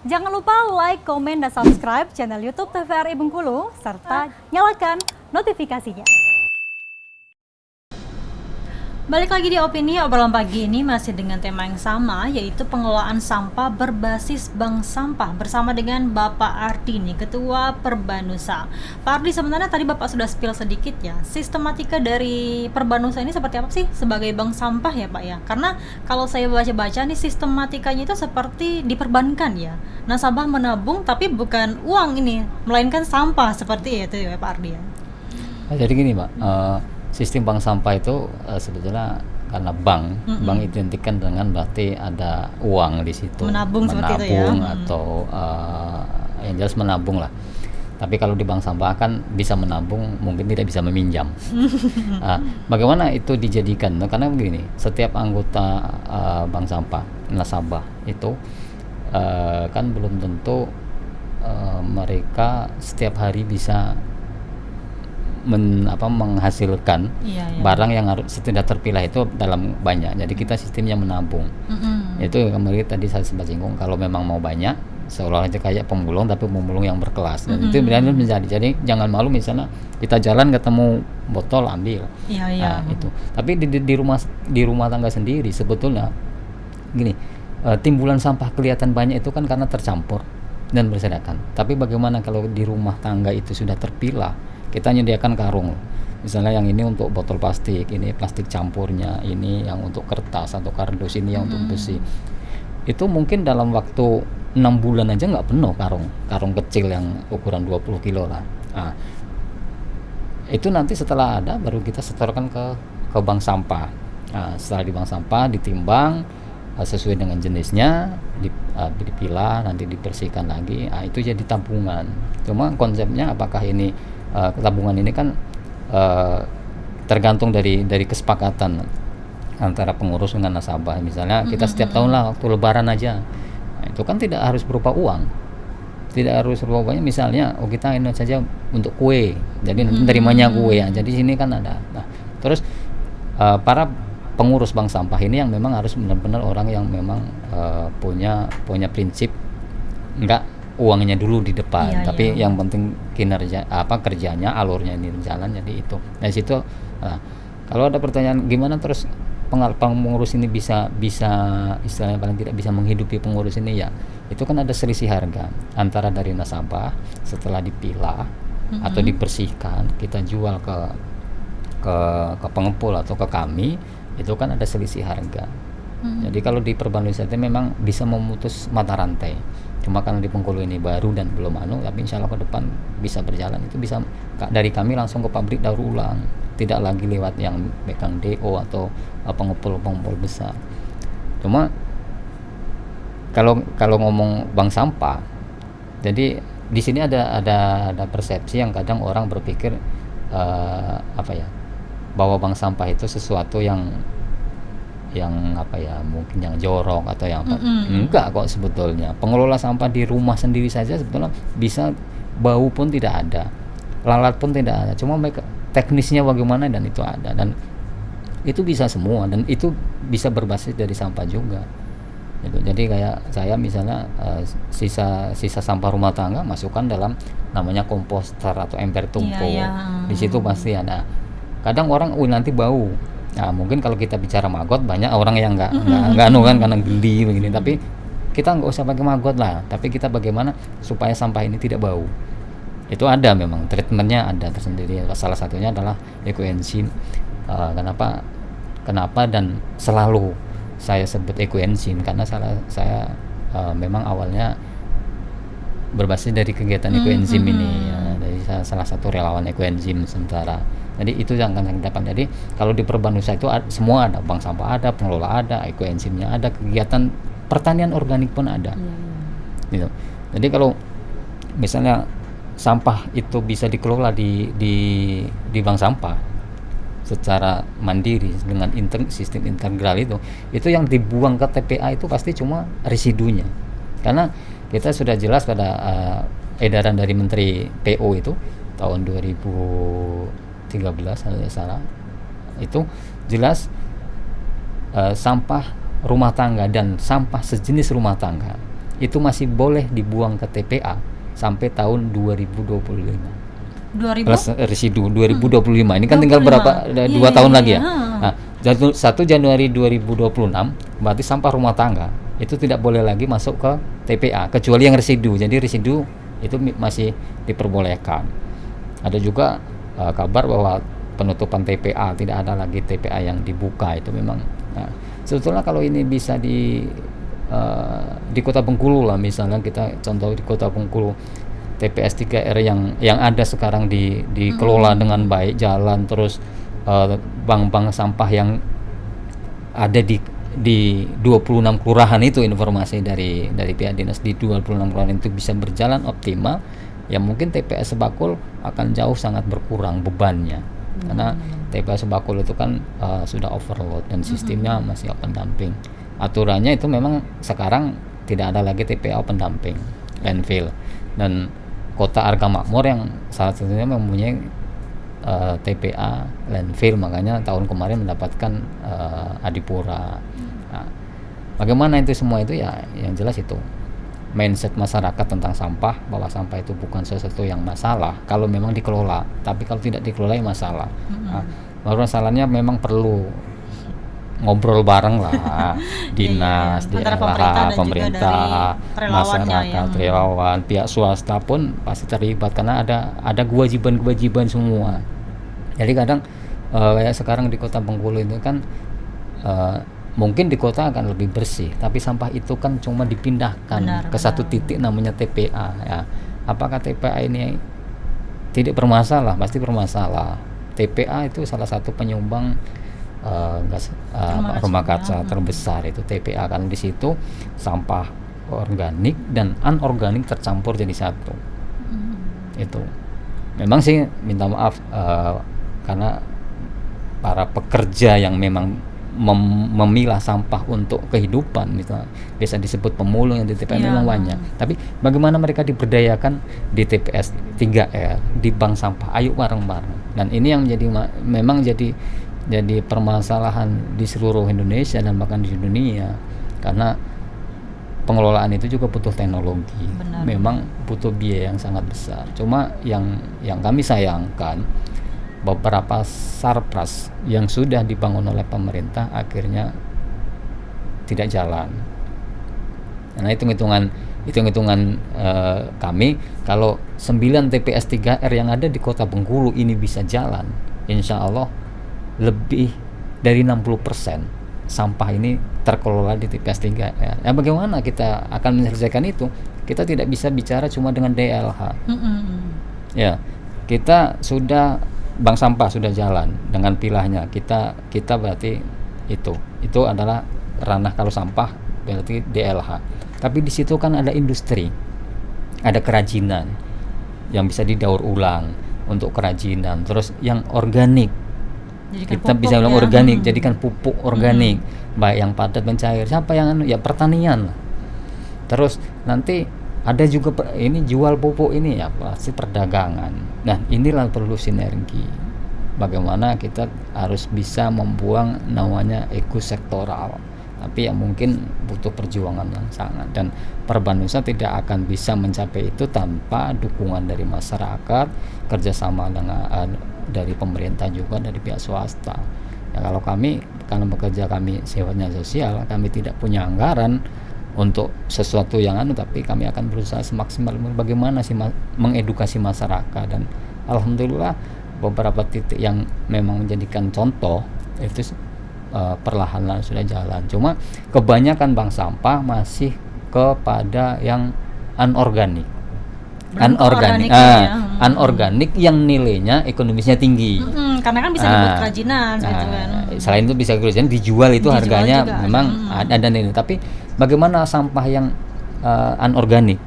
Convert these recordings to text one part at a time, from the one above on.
Jangan lupa like, komen, dan subscribe channel YouTube TVRI Bengkulu, serta nyalakan notifikasinya. Balik lagi di Opini, obrolan pagi ini masih dengan tema yang sama, yaitu pengelolaan sampah berbasis bank sampah bersama dengan Bapak Ardi nih, Ketua Perbanusa. Pak Ardi, sebenarnya tadi Bapak sudah spill sedikit ya, sistematika dari Perbanusa ini seperti apa sih sebagai bank sampah ya Pak ya? Karena kalau saya baca-baca nih sistematikanya itu seperti diperbankan ya, nasabah menabung tapi bukan uang ini, melainkan sampah seperti itu ya Pak Ardi ya. Jadi gini Pak, sistem bank sampah itu sebetulnya karena bank identikan dengan berarti ada uang di situ, Menabung seperti itu ya. Atau yang jelas menabung lah. Tapi kalau di bank sampah kan bisa menabung, mungkin tidak bisa meminjam. Bagaimana itu dijadikan? Nah, karena begini, setiap anggota bank sampah nasabah itu kan belum tentu mereka setiap hari bisa menghasilkan barang yang harus tidak terpilah itu dalam banyak. Jadi kita sistemnya menabung. Itu kemarin tadi saya sempat singgung, kalau memang mau banyak seolah aja kayak pemulung, tapi pemulung yang berkelas. Dan itu benar-benar menjadi. Jadi jangan malu misalnya kita jalan ketemu botol ambil. Itu. Tapi di rumah tangga sendiri sebetulnya gini, timbulan sampah kelihatan banyak itu kan karena tercampur dan berserakan. Tapi bagaimana kalau di rumah tangga itu sudah terpilah? Kita menyediakan karung, misalnya yang ini untuk botol plastik, ini plastik campurnya, ini yang untuk kertas atau kardus, ini yang untuk besi. Itu mungkin dalam waktu 6 bulan aja nggak penuh karung kecil yang ukuran 20 kilo lah. Itu nanti setelah ada baru kita setorkan ke bank sampah. Setelah di bank sampah ditimbang sesuai dengan jenisnya, dipilah, nanti dibersihkan lagi. Itu jadi tabungan. Cuma konsepnya apakah ini tabungan ini kan tergantung dari kesepakatan antara pengurus dengan nasabah. Misalnya kita setiap tahun lah waktu lebaran aja, itu kan tidak harus berupa uang, tidak harus berupa uangnya. Misalnya kita ini saja untuk kue, jadi nerimanya kue ya. Jadi sini kan ada. Nah, terus para pengurus bank sampah ini yang memang harus benar-benar orang yang memang punya prinsip enggak uangnya dulu di depan, tapi yang penting kinerja kerjanya, alurnya ini jalan. Jadi itu dari situ. Kalau ada pertanyaan gimana terus pengurus ini bisa istilahnya paling tidak bisa menghidupi pengurus ini, ya itu kan ada selisih harga antara dari nasabah setelah dipilah atau dibersihkan kita jual ke pengepul atau ke kami, itu kan ada selisih harga. Jadi kalau di Perbanusa itu memang bisa memutus mata rantai. Cuma karena di Bengkulu ini baru dan belum tapi insya Allah ke depan bisa berjalan. Itu bisa dari kami langsung ke pabrik daur ulang, tidak lagi lewat yang pegang DO atau pengepul besar. Cuma kalau ngomong bank sampah, jadi di sini ada persepsi yang kadang orang berpikir bahwa bank sampah itu sesuatu yang mungkin yang jorok atau yang apa. Enggak kok sebetulnya. Pengelola sampah di rumah sendiri saja sebetulnya bisa bau pun tidak ada, lalat pun tidak ada. Cuma mereka teknisnya bagaimana dan itu ada, dan itu bisa semua, dan itu bisa berbasis dari sampah juga. Gitu. Jadi kayak saya misalnya sisa sampah rumah tangga masukkan dalam namanya komposter atau ember tumpul. Di situ pasti ada. Kadang orang nanti bau. Nah, mungkin kalau kita bicara maggot banyak orang yang nggak karena geli begini, tapi kita nggak usah pakai maggot lah. Tapi kita bagaimana supaya sampah ini tidak bau, itu ada memang treatmentnya ada tersendiri. Salah satunya adalah ekoenzim. Kenapa dan selalu saya sebut ekoenzim karena saya memang awalnya berbasis dari kegiatan ekoenzim ini ya. Jadi saya salah satu relawan ekoenzim sementara. Jadi itu yang akan kita dapat. Jadi kalau di Perbanusa itu semua ada, bank sampah ada, pengelola ada, ekoenzimnya ada, kegiatan pertanian organik pun ada. Gitu. Jadi kalau misalnya sampah itu bisa dikelola di bank sampah secara mandiri dengan sistem integral itu yang dibuang ke TPA itu pasti cuma residunya. Karena kita sudah jelas pada edaran dari Menteri PO itu tahun 2013 kalau tidak salah, itu jelas sampah rumah tangga dan sampah sejenis rumah tangga itu masih boleh dibuang ke TPA sampai tahun 2025. 2000? Plus residu 2025. Ini kan tinggal 25. berapa? Iya, 2 tahun iya, lagi ya. iya. Nah, 1 Januari 2026 berarti sampah rumah tangga itu tidak boleh lagi masuk ke TPA kecuali yang residu. Jadi residu itu masih diperbolehkan. Ada juga kabar bahwa penutupan TPA, tidak ada lagi TPA yang dibuka, itu memang. Nah, sebetulnya kalau ini bisa di Kota Bengkulu lah, misalnya kita contoh di Kota Bengkulu, TPS 3R yang ada sekarang dikelola dengan baik, jalan, terus bank-bank sampah yang ada di 26 kelurahan itu, informasi dari pihak dinas, di 26 kelurahan itu bisa berjalan optimal, ya mungkin TPS Sebakul akan jauh sangat berkurang bebannya. Karena TPS Sebakul itu kan sudah overload dan sistemnya masih open dumping. Aturannya itu memang sekarang tidak ada lagi TPA open dumping, landfill. Dan Kota Argamakmur yang salah satunya mempunyai TPA landfill, makanya tahun kemarin mendapatkan Adipura. Nah, bagaimana itu semua itu ya, yang jelas itu mindset masyarakat tentang sampah, bahwa sampah itu bukan sesuatu yang masalah kalau memang dikelola, tapi kalau tidak dikelola ya masalah. Nah, masalahnya memang perlu ngobrol bareng lah, dinas, Antara DLH, pemerintah dan juga pemerintah, dari relawannya masyarakat, relawan, pihak swasta pun pasti terlibat, karena ada kewajiban-kewajiban semua. Jadi kadang kayak sekarang di Kota Bengkulu itu kan mungkin di kota akan lebih bersih, tapi sampah itu kan cuma dipindahkan ke satu titik namanya TPA ya. Apakah TPA ini tidak bermasalah? Pasti bermasalah. TPA itu salah satu penyumbang gas rumah kaca terbesar, itu TPA, kan di situ sampah organik dan anorganik tercampur jadi satu. Itu memang sih minta maaf karena para pekerja yang memang memilah sampah untuk kehidupan, misalnya biasa disebut pemulung yang di TPA memang banyak, tapi bagaimana mereka diberdayakan di TPS 3R, di bank sampah, ayo bareng-bareng. Dan ini yang memang jadi permasalahan di seluruh Indonesia dan bahkan di dunia, karena pengelolaan itu juga butuh teknologi. Benar. Memang butuh biaya yang sangat besar. Cuma yang kami sayangkan, beberapa sarpras yang sudah dibangun oleh pemerintah akhirnya tidak jalan. Karena hitung-hitungan kami, kalau 9 TPS 3R yang ada di Kota Bengkulu ini bisa jalan, insya Allah lebih dari 60% sampah ini terkelola di TPS 3R. Ya, bagaimana kita akan menyelesaikan itu? Kita tidak bisa bicara cuma dengan DLH. Ya, kita sudah bank sampah sudah jalan dengan pilahnya, kita berarti itu adalah ranah, kalau sampah berarti DLH. Tapi di situ kan ada industri, ada kerajinan yang bisa didaur ulang untuk kerajinan, terus yang organik jadikan kita bisa bilang organik, jadikan pupuk organik, baik yang padat dan cair. Siapa yang ya pertanian. Terus nanti ada juga ini jual pupuk ini ya pasti perdagangan. Nah, inilah perlu sinergi. Bagaimana kita harus bisa membuang namanya ekosektoral. Tapi ya mungkin butuh perjuangan yang sangat, dan Perbanusa tidak akan bisa mencapai itu tanpa dukungan dari masyarakat, kerjasama dengan dari pemerintah juga dari pihak swasta. Ya, kalau kami, karena bekerja kami sifatnya sosial, kami tidak punya anggaran untuk sesuatu yang tapi kami akan berusaha semaksimal bagaimana sih mengedukasi masyarakat. Dan alhamdulillah beberapa titik yang memang menjadikan contoh itu perlahan-lahan sudah jalan. Cuma kebanyakan bank sampah masih kepada yang anorganik. Anorganik yang nilainya ekonomisnya tinggi. Karena kan bisa dibuat kerajinan gitu kan. Selain itu bisa kerajinan, dijual itu harganya juga, memang ada nilai. Tapi bagaimana sampah yang anorganik,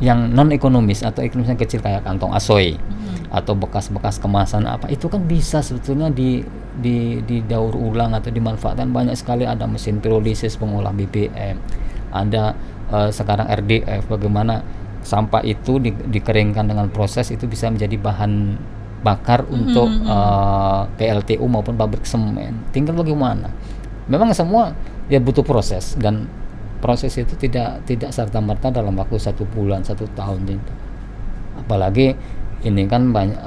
yang non ekonomis atau ekonomisnya kecil kayak kantong asoy atau bekas-bekas kemasan apa, itu kan bisa sebetulnya didaur ulang atau dimanfaatkan banyak sekali. Ada mesin pirolisis pengolah BBM, ada sekarang RDF, bagaimana sampah itu dikeringkan dengan proses itu bisa menjadi bahan bakar untuk PLTU maupun pabrik semen. Tinggal bagaimana, memang semua ya butuh proses dan proses itu tidak serta-merta dalam waktu 1 bulan 1 tahun itu. Apalagi ini kan banyak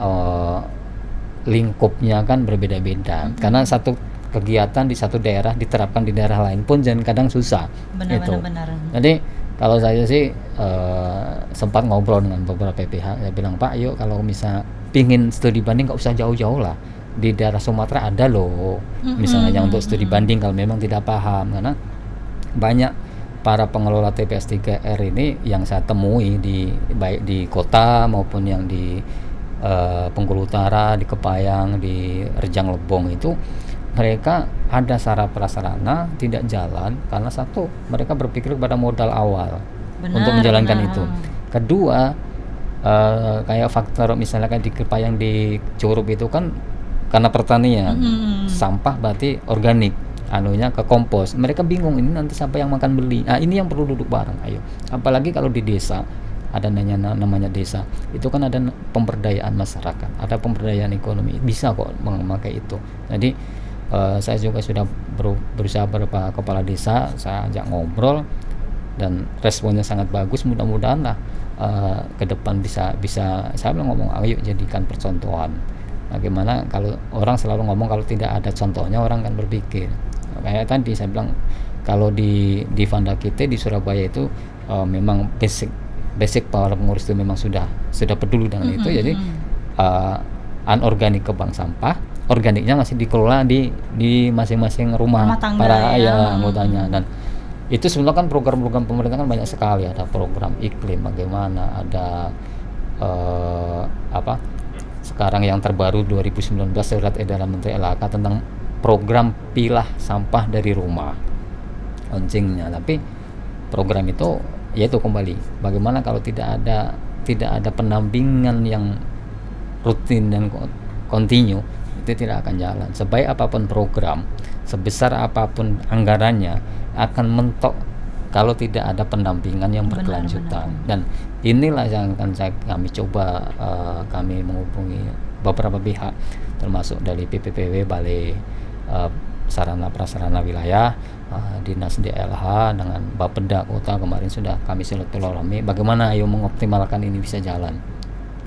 lingkupnya kan berbeda-beda, karena satu kegiatan di satu daerah diterapkan di daerah lain pun kadang susah. Itu. Benar. Jadi kalau saya sih sempat ngobrol dengan beberapa pihak, saya bilang, Pak, yuk kalau misal pingin studi banding nggak usah jauh-jauh lah, di daerah Sumatera ada loh, misalnya yang untuk studi banding kalau memang tidak paham. Karena banyak para pengelola TPS 3R ini yang saya temui baik di kota maupun yang di Bengkulu Utara, di Kepayang, di Rejang Lebong itu, mereka ada sarana prasarana tidak jalan karena satu, mereka berpikir pada modal awal untuk menjalankan itu. Kedua, kayak faktor misalnya kan di Kepayang, di Curup itu kan karena pertanian, sampah berarti organik, anunya ke kompos. Mereka bingung ini nanti siapa yang makan beli. Nah, ini yang perlu duduk bareng. Ayo. Apalagi kalau di desa ada namanya desa. Itu kan ada pemberdayaan masyarakat, ada pemberdayaan ekonomi. Bisa kok memakai itu. Jadi saya juga sudah berusaha beberapa kepala desa, saya ajak ngobrol dan responnya sangat bagus. Mudah-mudahan lah ke depan bisa saya bilang ngomong, ayo jadikan percontohan. Bagaimana kalau orang selalu ngomong kalau tidak ada contohnya orang kan berpikir. Kayak tadi saya bilang kalau di Vanda kita di Surabaya itu memang basic para pengurus itu memang sudah peduli dengan itu. Jadi anorganik ke bank sampah, organiknya masih dikelola di masing-masing rumah para anggotanya. Dan itu sebenarnya kan program-program pemerintah kan banyak sekali, ada program iklim bagaimana, ada sekarang yang terbaru 2019 surat edaran Menteri LHK tentang program pilah sampah dari rumah launchingnya. Tapi program itu yaitu kembali bagaimana kalau tidak ada pendampingan yang rutin dan kontinu, itu tidak akan jalan. Sebaik apapun program, sebesar apapun anggarannya, akan mentok kalau tidak ada pendampingan yang berkelanjutan. Dan inilah yang akan kami coba, kami menghubungi beberapa pihak termasuk dari PPPW, Balai Sarana Prasarana Wilayah, Dinas DLH dengan Bapeda Kota. Kemarin sudah kami silaturahmi bagaimana ayo mengoptimalkan ini bisa jalan.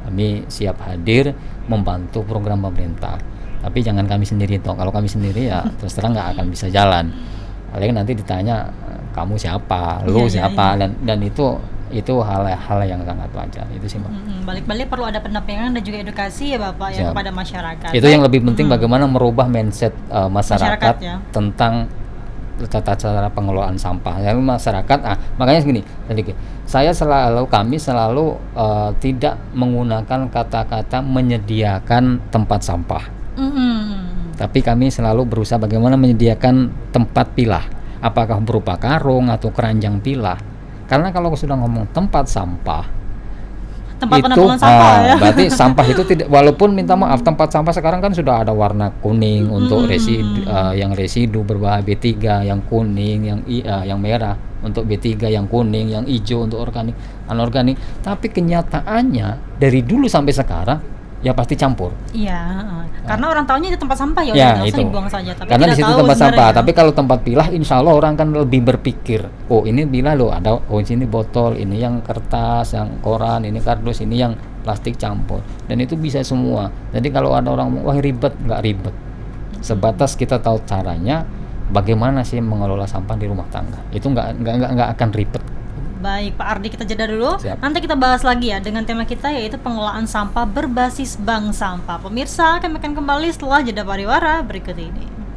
Kami siap hadir membantu program pemerintah, tapi jangan kami sendiri toh. Kalau kami sendiri ya terus terang nggak akan bisa jalan. Paling nanti ditanya kamu siapa, lu siapa. Dan itu hal yang sangat wajar. Itu sih, Mbak. Balik-balik perlu ada pendampingan dan juga edukasi ya Bapak ya kepada masyarakat. Itu yang lebih penting bagaimana merubah mindset masyarakat ya, tentang tata cara pengelolaan sampah. Jadi masyarakat, makanya segini, kami selalu tidak menggunakan kata-kata menyediakan tempat sampah. Tapi kami selalu berusaha bagaimana menyediakan tempat pilah, apakah berupa karung atau keranjang pilah. Karena kalau sudah ngomong tempat sampah, tempat penampungan sampah ya. Berarti sampah itu tidak, walaupun minta maaf tempat sampah sekarang kan sudah ada warna kuning untuk yang residu berbahaya B3, yang kuning, yang merah untuk B3, yang kuning, yang hijau untuk anorganik. Tapi kenyataannya dari dulu sampai sekarang ya pasti campur. Iya, karena orang tahunya itu tempat sampah itu dibuang saja. Tapi karena di situ tempat sampah. Tapi kalau tempat pilah, insya Allah orang kan lebih berpikir, oh ini pilah loh, ada sini botol, ini yang kertas, yang koran, ini kardus, ini yang plastik campur, dan itu bisa semua. Jadi kalau ada orang wah ribet, nggak ribet. Sebatas kita tahu caranya, bagaimana sih mengelola sampah di rumah tangga. Itu nggak akan ribet. Baik, Pak Ardi, kita jeda dulu. Siap. Nanti kita bahas lagi ya dengan tema kita yaitu pengelolaan sampah berbasis bank sampah. Pemirsa, kami akan kembali setelah jeda pariwara berikut ini.